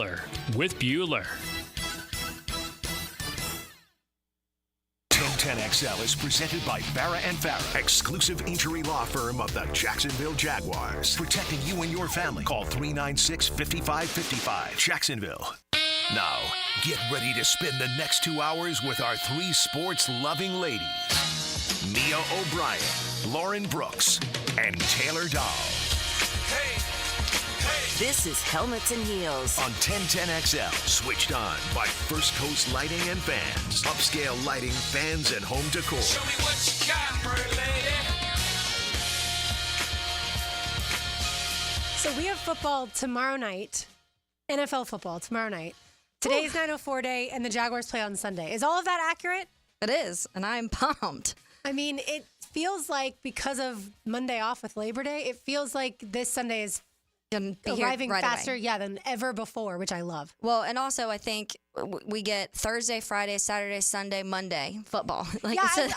Bueller with Bueller. 1010XL is presented by Farah and Farah, exclusive injury law firm of the Jacksonville Jaguars. Protecting you and your family. Call 396-5555. Jacksonville. Now, get ready to spend the next 2 hours with our three sports-loving ladies. Mia O'Brien, Lauren Brooks, and Taylor Dahl. Hey, hey. This is Helmets and Heels On 1010XL, switched on by First Coast Lighting and Fans. Upscale lighting, fans, and home decor. Show me what you got, pretty lady. So we have football tomorrow night, NFL football tomorrow night. Today's 9:04 day, and the Jaguars play on Sunday. Is all of that accurate? It is, and I'm pumped. I mean, it feels like because of Monday off with Labor Day, it feels like this Sunday is arriving right faster, away. than ever before, which I love. Well, and also I think we get Thursday, Friday, Saturday, Sunday, Monday football. I will say, 5 days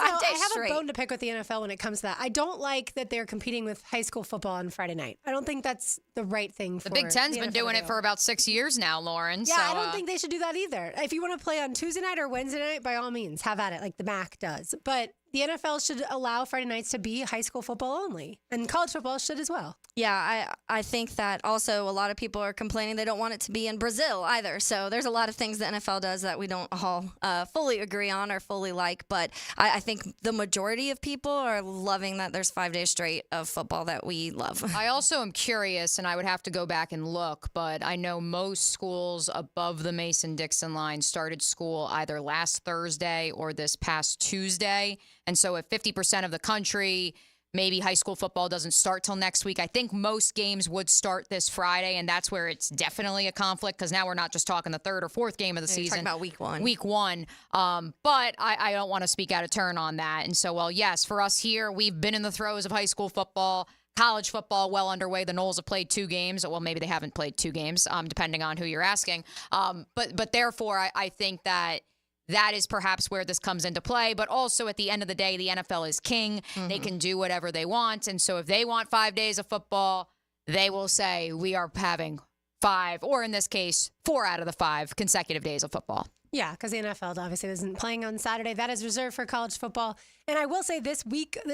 I have straight. a bone to pick with the NFL when it comes to that. I don't like that they're competing with high school football on Friday night. I don't think that's the right thing for The Big Ten's the been NFL doing to it do. for about 6 years now, Lauren. Yeah, so, I don't think they should do that either. If you want to play on Tuesday night or Wednesday night, by all means, have at it, like the MAC does. But the NFL should allow Friday nights to be high school football only, and college football should as well. Yeah, I think that also a lot of people are complaining they don't want it to be in Brazil either. So there's a lot of things the NFL does that we don't all fully agree on or fully like. But I think the majority of people are loving that there's 5 days straight of football that we love. I also am curious, and I would have to go back and look, but I know most schools above the Mason-Dixon line started school either last Thursday or this past Tuesday. And so if 50% of the country, maybe high school football doesn't start till next week, I think most games would start this Friday, and that's where it's definitely a conflict because now we're not just talking the third or fourth game of the You're season. talking about week one. Week one. But I don't want to speak out of turn on that. And so, well, yes, for us here, we've been in the throes of high school football. College football well underway. The Noles have played 2 games. Well, maybe they haven't played 2 games, depending on who you're asking. But therefore, I think that is perhaps where this comes into play. But also at the end of the day, the NFL is king. Mm-hmm. They can do whatever they want. And so if they want 5 days of football, they will say we are having 5, or in this case, 4 out of the 5 consecutive days of football. Yeah, because the NFL obviously isn't playing on Saturday. That is reserved for college football. And I will say this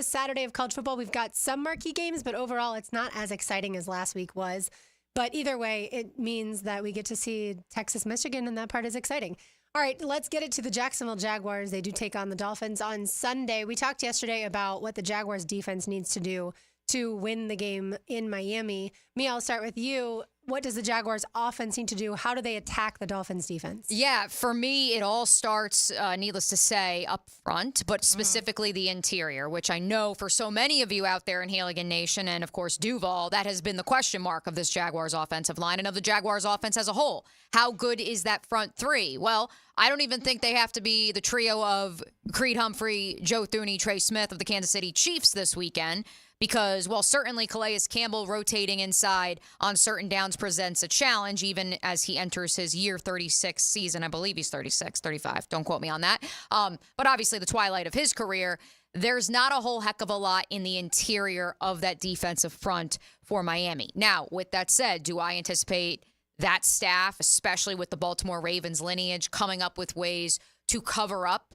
Saturday of college football, we've got some marquee games, but overall it's not as exciting as last week was. But either way, it means that we get to see Texas, Michigan, and that part is exciting. All right, let's get it to the Jacksonville Jaguars. They do take on the Dolphins on Sunday. We talked yesterday about what the Jaguars defense needs to do to win the game in Miami. Mia, I'll start with you. What does the Jaguars offense need to do? How do they attack the Dolphins defense? Yeah, for me, it all starts, needless to say, up front, but specifically the interior, which I know for so many of you out there in Halligan Nation and, of course, Duval, that has been the question mark of this Jaguars offensive line and of the Jaguars offense as a whole. How good is that front three? Well, I don't even think they have to be the trio of Creed Humphrey, Joe Thuney, Trey Smith of the Kansas City Chiefs this weekend. Because, well, certainly Calais Campbell rotating inside on certain downs presents a challenge, even as he enters his year 36 season. I believe he's 36, 35. Don't quote me on that. But obviously the twilight of his career, there's not a whole heck of a lot in the interior of that defensive front for Miami. Now, with that said, do I anticipate that staff, especially with the Baltimore Ravens lineage, coming up with ways to cover up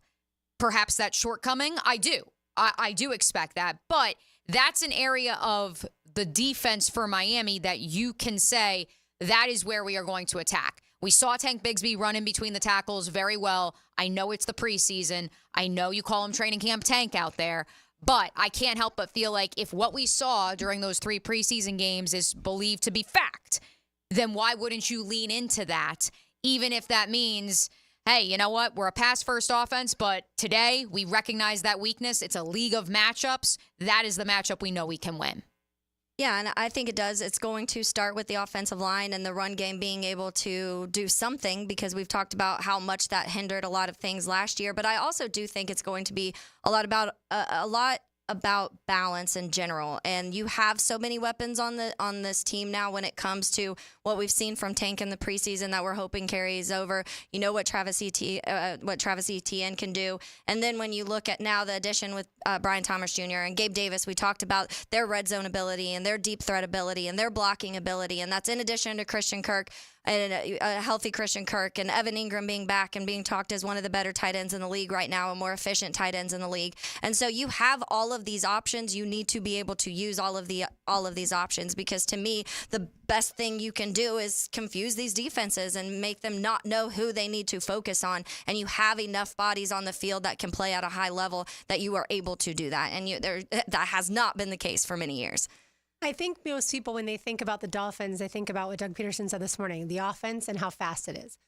perhaps that shortcoming? I do. I do expect that. But that's an area of the defense for Miami that you can say that is where we are going to attack. We saw Tank Bigsby run in between the tackles very well. I know it's the preseason. I know you call him training camp Tank out there. But I can't help but feel like if what we saw during those 3 preseason games is believed to be fact, then why wouldn't you lean into that, even if that means, hey, you know what? We're a pass-first offense, but today we recognize that weakness. It's a league of matchups. That is the matchup we know we can win. Yeah, and I think it does. It's going to start with the offensive line and the run game being able to do something because we've talked about how much that hindered a lot of things last year. But I also do think it's going to be a lot about balance in general. And you have so many weapons on this team now when it comes to what we've seen from Tank in the preseason that we're hoping carries over. You know what Travis Etienne can do. And then when you look at now the addition with Brian Thomas Jr. and Gabe Davis, we talked about their red zone ability and their deep threat ability and their blocking ability. And that's in addition to Christian Kirk. and a healthy Christian Kirk and Evan Ingram being back and being talked as one of the better tight ends in the league right now and more efficient tight ends in the league. And so you have all of these options. You need to be able to use all of these options, because to me, the best thing you can do is confuse these defenses and make them not know who they need to focus on. And you have enough bodies on the field that can play at a high level that you are able to do that. And that has not been the case for many years. I think most people, when they think about the Dolphins, they think about what Doug Peterson said this morning, the offense and how fast it is.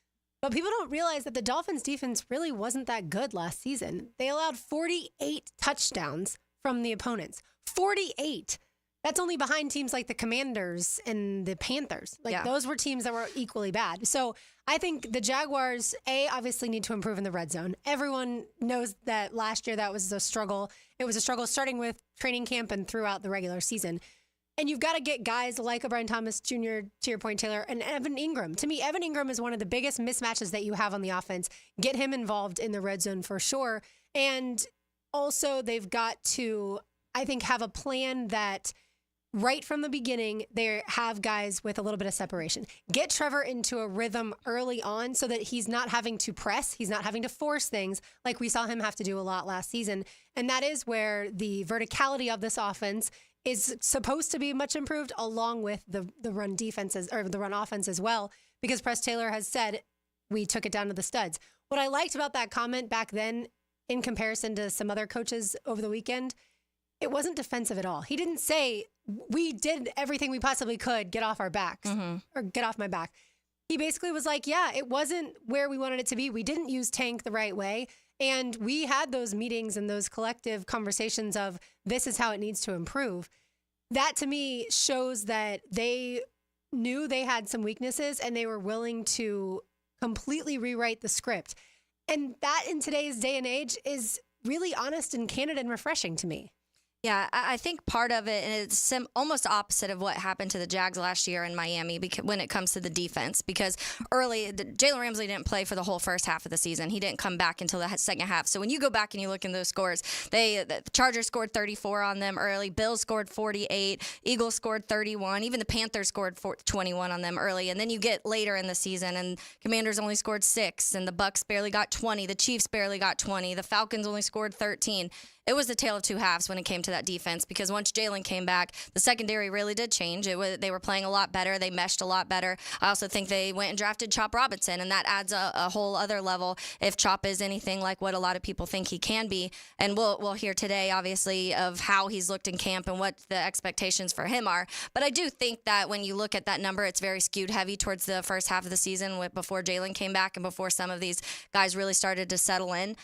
But people don't realize that the Dolphins defense really wasn't that good last season. They allowed 48 touchdowns from the opponents. 48. That's only behind teams like the Commanders and the Panthers. Those were teams that were equally bad. So I think the Jaguars, obviously need to improve in the red zone. Everyone knows that last year that was a struggle. It was a struggle starting with training camp and throughout the regular season. And you've got to get guys like O'Brien Thomas Jr., to your point, Taylor, and Evan Ingram. To me, Evan Ingram is one of the biggest mismatches that you have on the offense. Get him involved in the red zone for sure. And also, they've got to, I think, have a plan that right from the beginning, they have guys with a little bit of separation. Get Trevor into a rhythm early on so that he's not having to press. He's not having to force things like we saw him have to do a lot last season. And that is where the verticality of this offense is supposed to be much improved, along with the run defenses or the run offense as well, because Press Taylor has said we took it down to the studs. What I liked about that comment back then in comparison to some other coaches over the weekend, it wasn't defensive at all. He didn't say we did everything we possibly could, get off our backs or get off my back. He basically was like, yeah, it wasn't where we wanted it to be. We didn't use Tank the right way. And we had those meetings and those collective conversations of this is how it needs to improve. That to me shows that they knew they had some weaknesses and they were willing to completely rewrite the script. And that in today's day and age is really honest and candid and refreshing to me. Yeah, I think part of it, and it's almost opposite of what happened to the Jags last year in Miami when it comes to the defense, because early, Jalen Ramsey didn't play for the whole first half of the season. He didn't come back until the second half. So when you go back and you look in those scores, the Chargers scored 34 on them early, Bills scored 48, Eagles scored 31, even the Panthers scored 21 on them early. And then you get later in the season, and Commanders only scored 6, and the Bucks barely got 20, the Chiefs barely got 20, the Falcons only scored 13. It was the tale of two halves when it came to that defense, because once Jalen came back, the secondary really did change. They were playing a lot better. They meshed a lot better. I also think they went and drafted Chop Robinson, and that adds a whole other level if Chop is anything like what a lot of people think he can be. And we'll hear today, obviously, of how he's looked in camp and what the expectations for him are. But I do think that when you look at that number, it's very skewed heavy towards the first half of the season before Jalen came back and before some of these guys really started to settle in.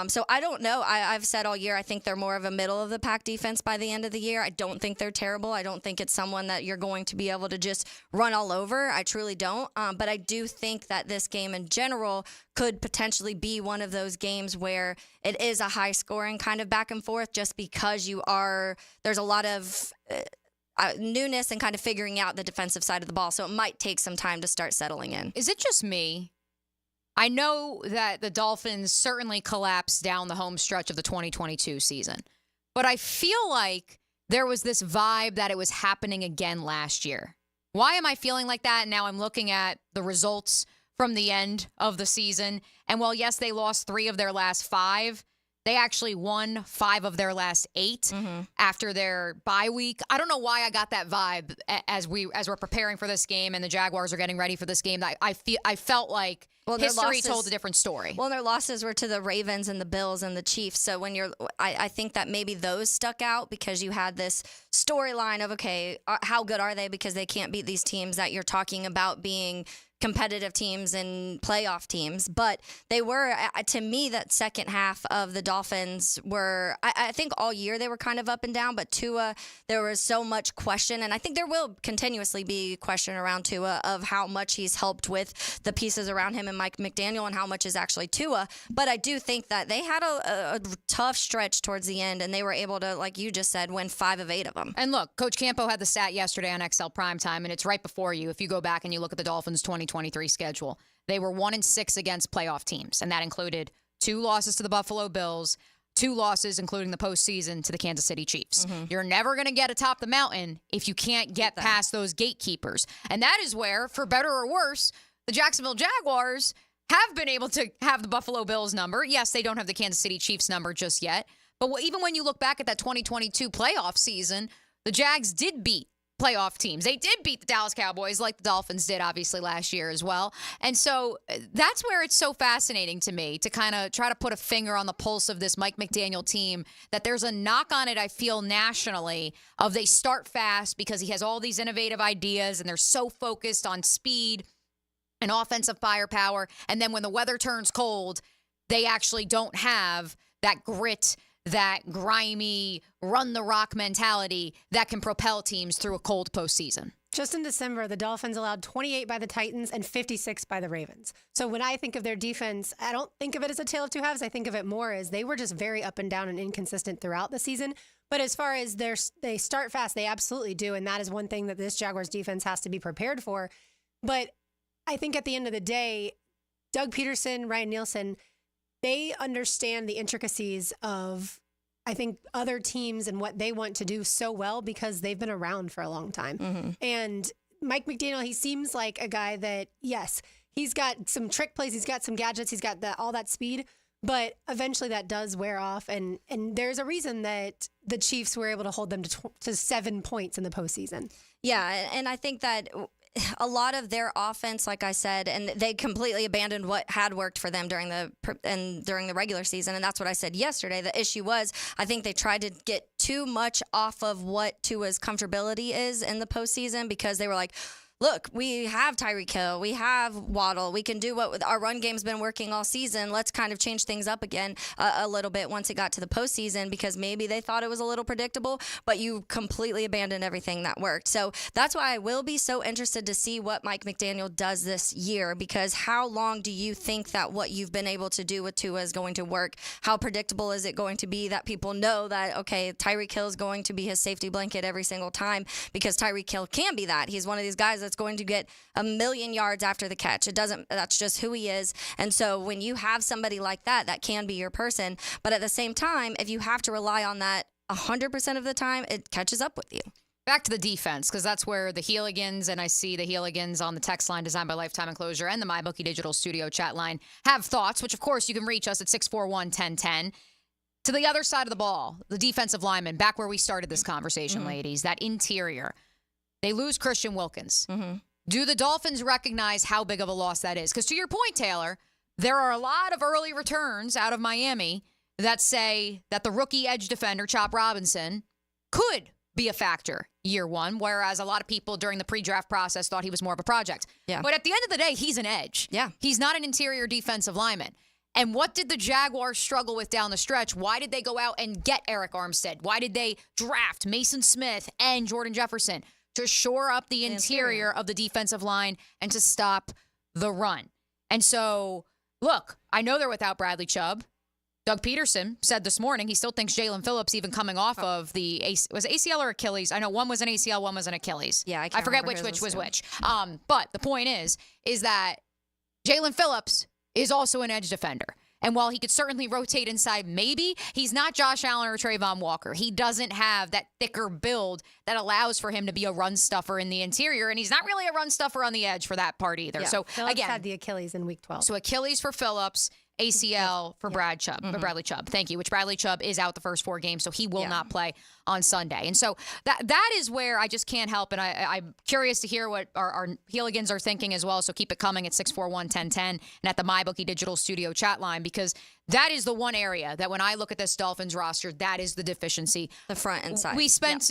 So I don't know. I've said all year I think they're more of a middle of the pack defense by the end of the year. I don't think they're terrible. I don't think it's someone that you're going to be able to just run all over. I truly don't. But I do think that this game in general could potentially be one of those games where it is a high scoring kind of back and forth, just because there's a lot of newness and kind of figuring out the defensive side of the ball. So it might take some time to start settling in. Is it just me? I know that the Dolphins certainly collapsed down the home stretch of the 2022 season, but I feel like there was this vibe that it was happening again last year. Why am I feeling like that? And now I'm looking at the results from the end of the season. And while, yes, they lost 3 of their last 5, they actually won 5 of their last 8 after their bye week. I don't know why I got that vibe as we're preparing for this game and the Jaguars are getting ready for this game. I felt like history told a different story. Well, their losses were to the Ravens and the Bills and the Chiefs. So when I think that maybe those stuck out because you had this storyline of, okay, how good are they? Because they can't beat these teams that you're talking about being competitive teams and playoff teams. But they were, to me, that second half of the Dolphins were, I think all year they were kind of up and down, but Tua, there was so much question, and I think there will continuously be question around Tua of how much he's helped with the pieces around him and Mike McDaniel and how much is actually Tua. But I do think that they had a tough stretch towards the end, and they were able to, like you just said, win 5 of 8 of them. And look, Coach Campo had the stat yesterday on XL Primetime, and it's right before you. If you go back and you look at the Dolphins' 2023 schedule, they were 1-6 against playoff teams, and that included 2 losses to the Buffalo Bills, 2 losses, including the postseason, to the Kansas City Chiefs. Mm-hmm. You're never going to get atop the mountain if you can't get past those gatekeepers. And that is where, for better or worse, the Jacksonville Jaguars have been able to have the Buffalo Bills number. Yes, they don't have the Kansas City Chiefs number just yet. But even when you look back at that 2022 playoff season, the Jags did beat playoff teams. They did beat the Dallas Cowboys like the Dolphins did, obviously, last year as well. And so that's where it's so fascinating to me to kind of try to put a finger on the pulse of this Mike McDaniel team, that there's a knock on it, I feel, nationally, of they start fast because he has all these innovative ideas and they're so focused on speed and offensive firepower. And then when the weather turns cold, they actually don't have that grit, that grimy, run-the-rock mentality that can propel teams through a cold postseason. Just in December, the Dolphins allowed 28 by the Titans and 56 by the Ravens. So when I think of their defense, I don't think of it as a tale of two halves. I think of it more as they were just very up and down and inconsistent throughout the season. But as far as they start fast, they absolutely do. And that is one thing that this Jaguars defense has to be prepared for. But I think at the end of the day, Doug Peterson, Ryan Nielsen, they understand the intricacies of, I think, other teams and what they want to do so well because they've been around for a long time. Mm-hmm. And Mike McDaniel, he seems like a guy that, yes, he's got some trick plays, he's got some gadgets, he's got all that speed, but eventually that does wear off. And there's a reason that the Chiefs were able to hold them to 7 points in the postseason. Yeah, and I think that a lot of their offense, like I said, and they completely abandoned what had worked for them during the regular season, and that's what I said yesterday. The issue was, I think they tried to get too much off of what Tua's comfortability is in the postseason because they were like, look, we have Tyreek Hill, we have Waddle, we can do what our run game's been working all season. Let's kind of change things up again a little bit once it got to the postseason because maybe they thought it was a little predictable, but you completely abandoned everything that worked. So that's why I will be so interested to see what Mike McDaniel does this year, because how long do you think that what you've been able to do with Tua is going to work? How predictable is it going to be that people know that, okay, Tyreek Hill is going to be his safety blanket every single time, because Tyreek Hill can be that. He's one of these guys that's going to get 1,000,000 yards after the catch. That's just who he is. And so when you have somebody like that, that can be your person. But at the same time, if you have to rely on that 100% of the time, it catches up with you. Back to the defense, because that's where the Heeligans, and I see the Heeligans on the text line designed by Lifetime Enclosure and the MyBookie Digital Studio chat line have thoughts, which of course you can reach us at 641-1010. To the other side of the ball, the defensive lineman, back where we started this conversation, ladies, that interior. They lose Christian Wilkins. Do the Dolphins recognize how big of a loss that is? Because to your point, Taylor, there are a lot of early returns out of Miami that say that the rookie edge defender, Chop Robinson, could be a factor year one, whereas a lot of people during the pre-draft process thought he was more of a project. Yeah. But at the end of the day, he's an edge. Yeah. He's not an interior defensive lineman. And what did the Jaguars struggle with down the stretch? Why did they go out and get Eric Armstead? Why did they draft Mason Smith and Jordan Jefferson? To shore up the interior of the defensive line and to stop the run. And so, look, I know they're without Bradley Chubb. Doug Peterson said this morning he still thinks Jalen Phillips, even coming off of the was it ACL or Achilles? I know one was an ACL, one was an Achilles. Yeah, I forget which was which. But the point is that Jalen Phillips is also an edge defender. And while he could certainly rotate inside, maybe, he's not Josh Allen or Trayvon Walker. He doesn't have that thicker build that allows for him to be a run stuffer in the interior. And he's not really a run stuffer on the edge for that part either. Yeah. So, Phillips again, had the Achilles in week 12. So Achilles for Phillips, ACL for Bradley Chubb. Thank you. Which Bradley Chubb is out the first 4 games, so he will not play on Sunday. And so that is where I just can't help. And I'm curious to hear what our Heeligans are thinking as well. So keep it coming at 641-1010 and at the MyBookie Digital Studio chat line, because that is the one area that when I look at this Dolphins roster, that is the deficiency. The front and side. We spent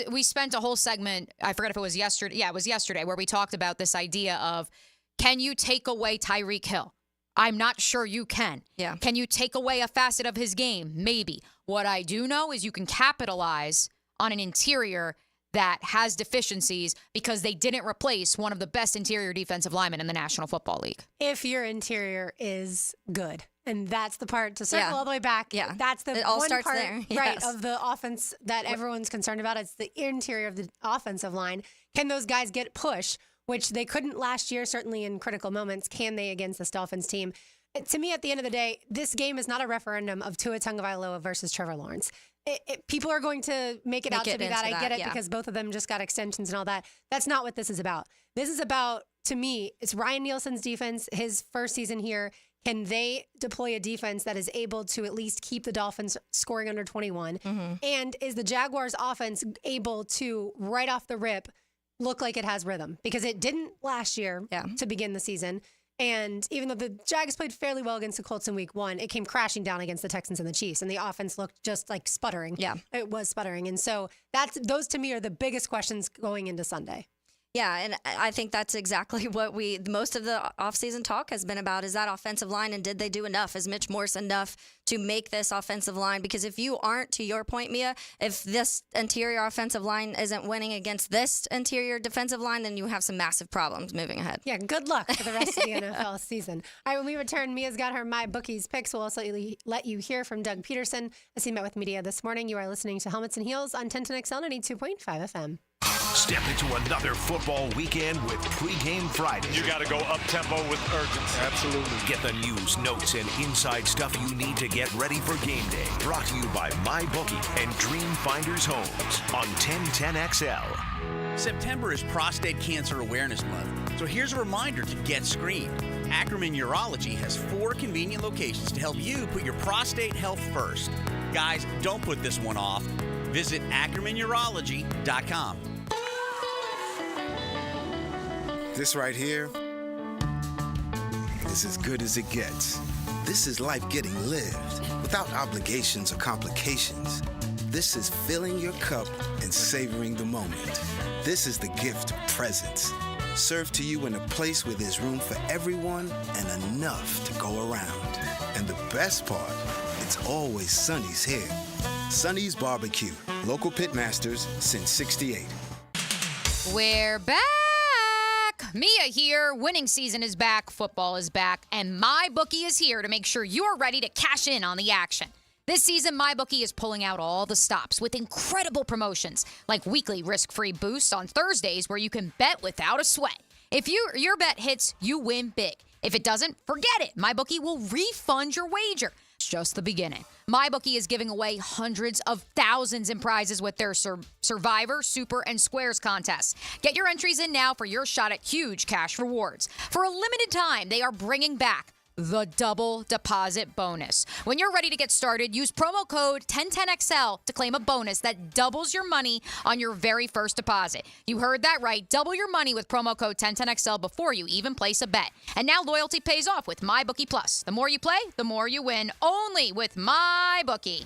a whole segment, I forget if it was yesterday. Yeah, it was yesterday, where we talked about this idea of, can you take away Tyreek Hill? I'm not sure you can. Yeah. Can you take away a facet of his game? Maybe. What I do know is you can capitalize on an interior that has deficiencies because they didn't replace one of the best interior defensive linemen in the National Football League. If your interior is good. And that's the part to circle all the way back. Yeah. That's the it all one starts part there. right, Yes. of the offense that everyone's concerned about. It's the interior of the offensive line. Can those guys get push, which they couldn't last year, certainly in critical moments? Can they against this Dolphins team? to me, at the end of the day, this game is not a referendum of Tua Tagovailoa versus Trevor Lawrence. People are going to make it out to be that. I get it because both of them just got extensions and all that. That's not what this is about. This is about, to me, it's Ryan Nielsen's defense, his first season here. Can they deploy a defense that is able to at least keep the Dolphins scoring under 21? Mm-hmm. And is the Jaguars offense able to, right off the rip, look like it has rhythm? Because it didn't last year to begin the season. And even though the Jags played fairly well against the Colts in week 1, it came crashing down against the Texans and the Chiefs, and the offense looked just like sputtering. Yeah. It was sputtering. And so those to me are the biggest questions going into Sunday. Yeah, and I think that's exactly what most of the offseason talk has been about, is that offensive line, and did they do enough? Is Mitch Morse enough to make this offensive line? Because if you aren't, to your point, Mia, if this interior offensive line isn't winning against this interior defensive line, then you have some massive problems moving ahead. Yeah, good luck for the rest of the NFL season. All right, when we return, Mia's got her My Bookies picks. We'll also let you hear from Doug Peterson as he met with media this morning. You are listening to Helmets and Heels on 1010XL 92.5 FM. Step into another football weekend with Pregame Friday. You got to go up-tempo with urgency. Absolutely. Get the news, notes, and inside stuff you need to get ready for game day. Brought to you by MyBookie and Dream Finders Homes on 1010XL. September is Prostate Cancer Awareness Month, so here's a reminder to get screened. Ackerman Urology has 4 convenient locations to help you put your prostate health first. Guys, don't put this one off. Visit AckermanUrology.com. This right here is as good as it gets. This is life getting lived without obligations or complications. This is filling your cup and savoring the moment. This is the gift of presence, served to you in a place where there's room for everyone and enough to go around. And the best part, it's always Sonny's here. Sonny's Barbecue, local pitmasters since '68. We're back. Mia here. Winning season is back. Football is back. And MyBookie is here to make sure you're ready to cash in on the action. This season, MyBookie is pulling out all the stops with incredible promotions, like weekly risk-free boosts on Thursdays where you can bet without a sweat. If your bet hits, you win big. If it doesn't, forget it. MyBookie will refund your wager. It's just the beginning. MyBookie is giving away hundreds of thousands in prizes with their Survivor, Super, and Squares contests. Get your entries in now for your shot at huge cash rewards. For a limited time, they are bringing back the double deposit bonus. When you're ready to get started, use promo code 1010XL to claim a bonus that doubles your money on your very first deposit. You heard that right. Double your money with promo code 1010XL before you even place a bet. And now loyalty pays off with MyBookie Plus. The more you play, the more you win. Only with MyBookie.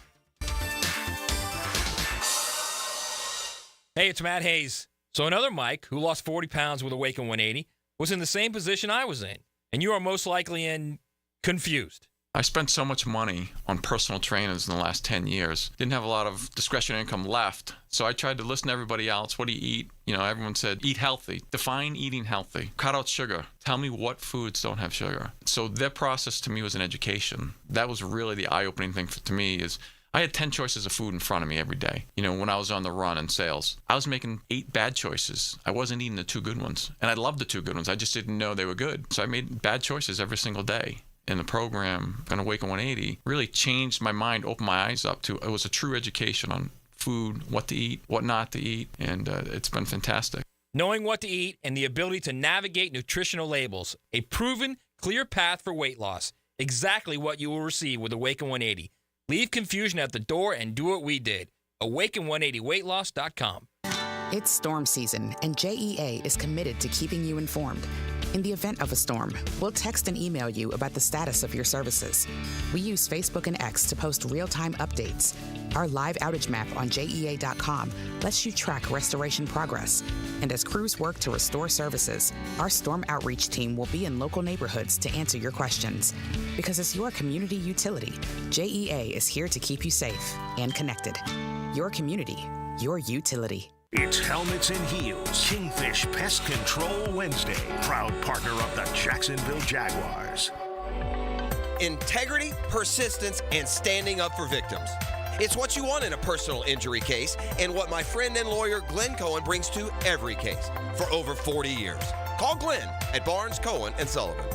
Hey, it's Matt Hayes. So another Mike, who lost 40 pounds with Awaken 180, was in the same position I was in. And you are most likely confused. I spent so much money on personal trainers in the last 10 years. Didn't have a lot of discretionary income left. So I tried to listen to everybody else. What do you eat? You know, everyone said, eat healthy. Define eating healthy. Cut out sugar. Tell me what foods don't have sugar. So their process to me was an education. That was really the eye-opening thing to me is I had 10 choices of food in front of me every day. You know, when I was on the run in sales, I was making 8 bad choices. I wasn't eating the 2 good ones. And I loved the 2 good ones. I just didn't know they were good. So I made bad choices every single day. And the program, Gonna Awaken 180, really changed my mind, opened my eyes up to, it was a true education on food, what to eat, what not to eat. And it's been fantastic. Knowing what to eat and the ability to navigate nutritional labels. A proven, clear path for weight loss. Exactly what you will receive with Awaken 180. Leave confusion at the door and do what we did. Awaken180weightloss.com. It's storm season, and JEA is committed to keeping you informed. In the event of a storm, we'll text and email you about the status of your services. We use Facebook and X to post real-time updates. Our live outage map on JEA.com lets you track restoration progress. And as crews work to restore services, our storm outreach team will be in local neighborhoods to answer your questions. Because as your community utility, JEA is here to keep you safe and connected. Your community, your utility. It's Helmets and Heels, Kingfish Pest Control Wednesday. Proud partner of the Jacksonville Jaguars. Integrity, persistence, and standing up for victims. It's what you want in a personal injury case and what my friend and lawyer Glenn Cohen brings to every case for over 40 years. Call Glenn at Barnes, Cohen, and Sullivan.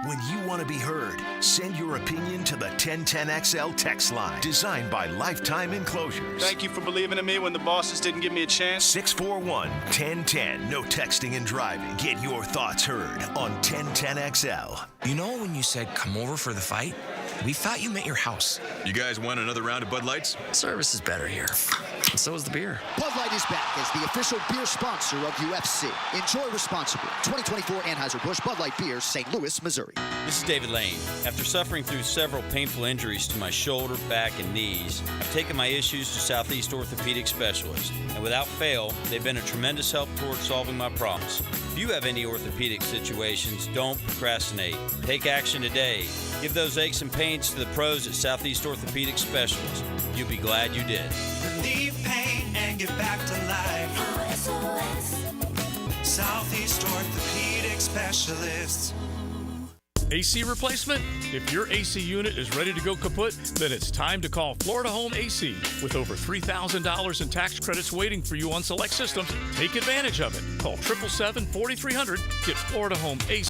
When you want to be heard, send your opinion to the 1010XL text line, designed by Lifetime Enclosures. Thank you for believing in me when the bosses didn't give me a chance. 641-1010. No texting and driving. Get your thoughts heard on 1010XL. You know when you said come over for the fight? We thought you meant your house. You guys want another round of Bud Lights? Service is better here. And so is the beer. Bud Light is back as the official beer sponsor of UFC. Enjoy responsibly. 2024 Anheuser-Busch Bud Light Beer, St. Louis, Missouri. This is David Lane. After suffering through several painful injuries to my shoulder, back, and knees, I've taken my issues to Southeast Orthopedic Specialists, and without fail, they've been a tremendous help towards solving my problems. If you have any orthopedic situations, don't procrastinate. Take action today. Give those aches and pains to the pros at Southeast Orthopedic Specialists. You'll be glad you did. Relieve pain and get back to life. Southeast Orthopedic Specialists. AC replacement? If your AC unit is ready to go kaput, then it's time to call Florida Home AC. With over $3,000 in tax credits waiting for you on select systems, take advantage of it. Call 777-4300. Get Florida Home AC.